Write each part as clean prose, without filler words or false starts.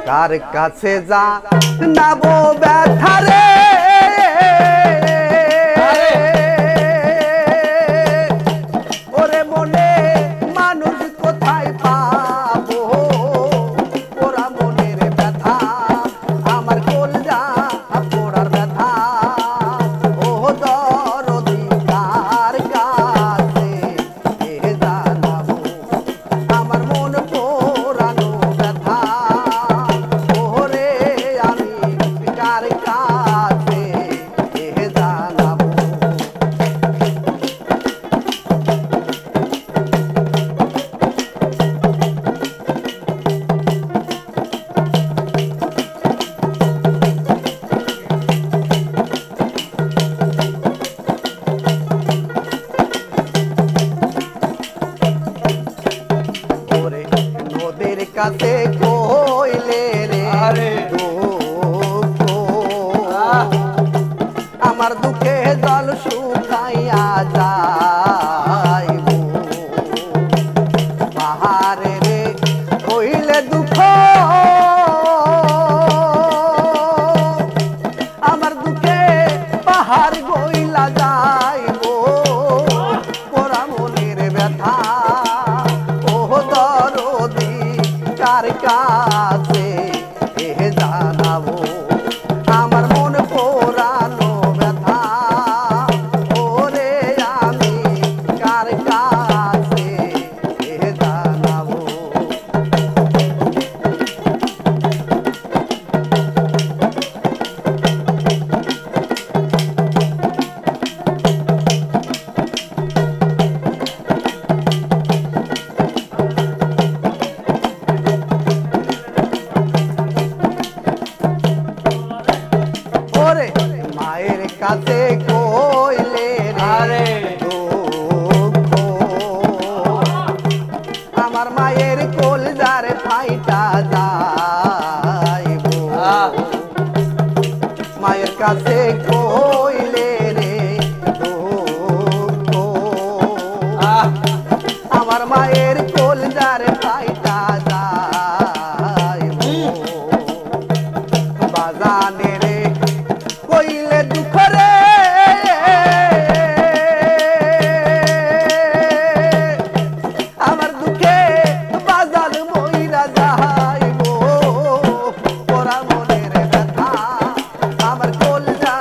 কার কাছে যা নাবো ব্যথা রে ওরে মনে মানুষ কোথায় পাবো ওরা মনের ব্যথা আমার কলজা পোড়ার ব্যথা ও দরদি কার কাছে জানাবো আমার মন পোড়ানো ব্যথা ওরে আমি কার কাছে জানাবো ওরে নদীর কাছে কইলে রে দুঃখ আমার দুঃখে জল শুকাইয়া যাইব পাহাড়ে রে হইলে দুঃখ আমার দুঃখে পাহাড় গইলা যাইব পোড়া মনের ব্যথা ও দরদি কার কাছে জানাবো আমার মন পোড়ানো ব্যথা ওরে আমি কার কাছে জানাবো ওরে মায়ের কাছে কইলে রে দুঃখ আমার মায়ের কলজার ফাইটা যাইব মায়ের কাছে কইলে রে দুঃখ আমার মায়ের কলজার ফাইটা যাইব বাজানে রে কইলে দুঃখ রে আমার দুঃখে বাজার মইরা যাইব পোড়া মনের ব্যথা আমার কলজা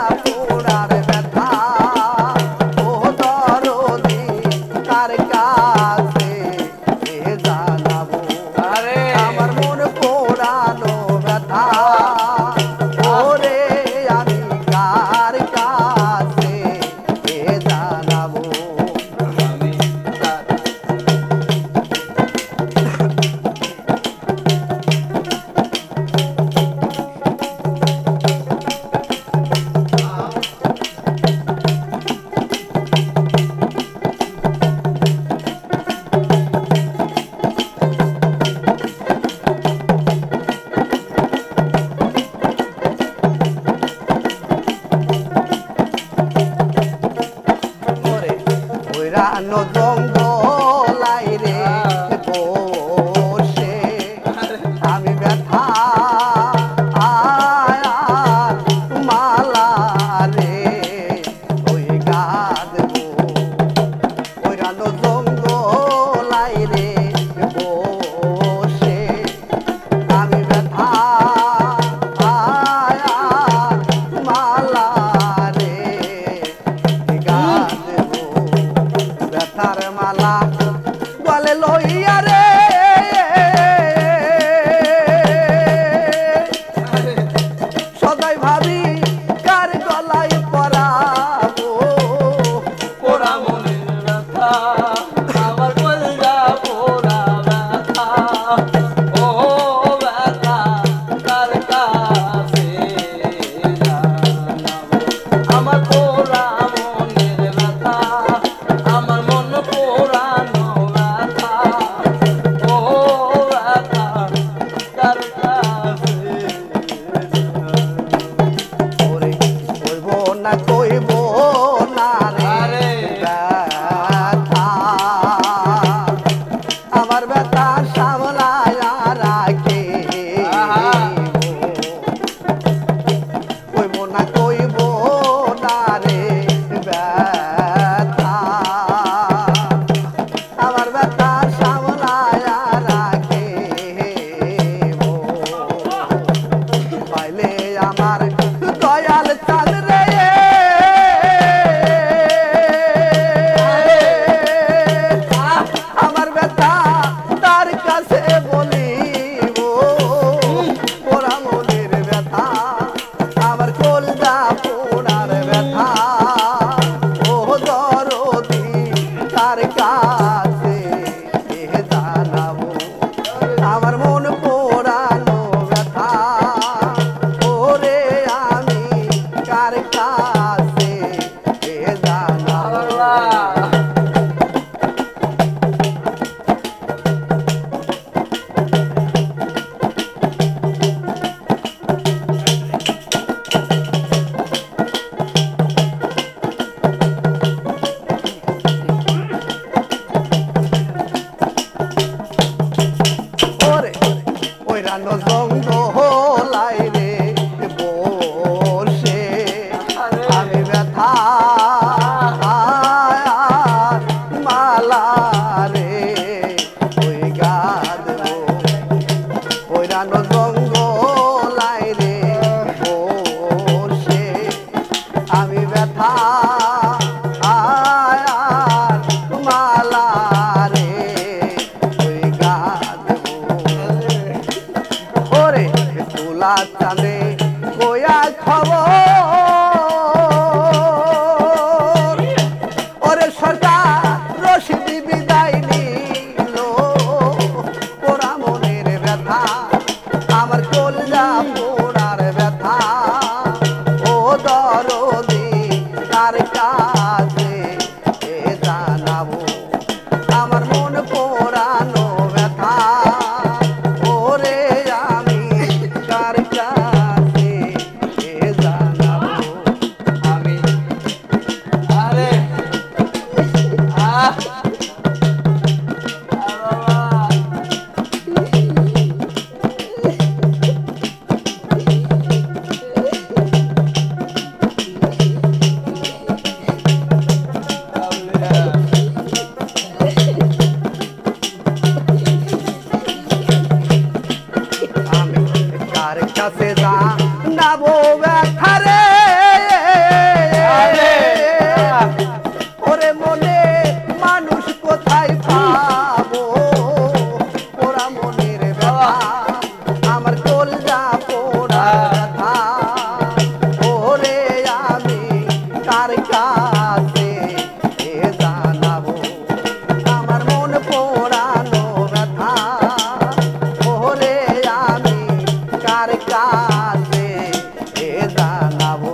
পৈরানো জঙ্গলাই রে বসে আমি ব্যথা মালা রে ওই গা দেব পৈরানো জঙ্গলাই রে বসে আমি ব্যথা মালা রে ওই গা দেব ওরে তুলা চাঁদে গোয়া খবর ওরে সরকার রশিদি বিদায় নিল পোড়া মনের ব্যথা আমার কলজা পোড়ার ব্যথা ও দরদি তার কাছে এ জানাবো আমার মন পোড়ানো ব্যথা ওরে আমি কার কাছে এ জানাবো আমি আরে আমি কার কাছে জানাবো ব্যথা রে ওরে মনে মানুষ কোথায় পাবো ওরা মনের ব্যথা আমার কলজা পোড়া ব্যথা ওরে আমি কার কাছে এ জানাবো আমার মন পোড়ানো ব্যথা ওরে আমি কার কাছে এ জানাবো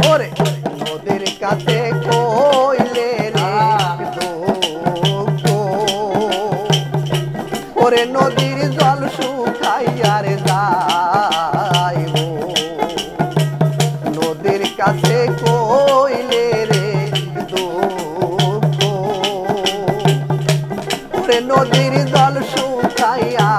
ওরে নদীর কাছে কইলে রে দুঃখ ওরে নদীর জল শুকাইয়া রে যাইব নদীর কাছে কইলে রে দুঃখ ওরে নদীর জল শুকাইয়া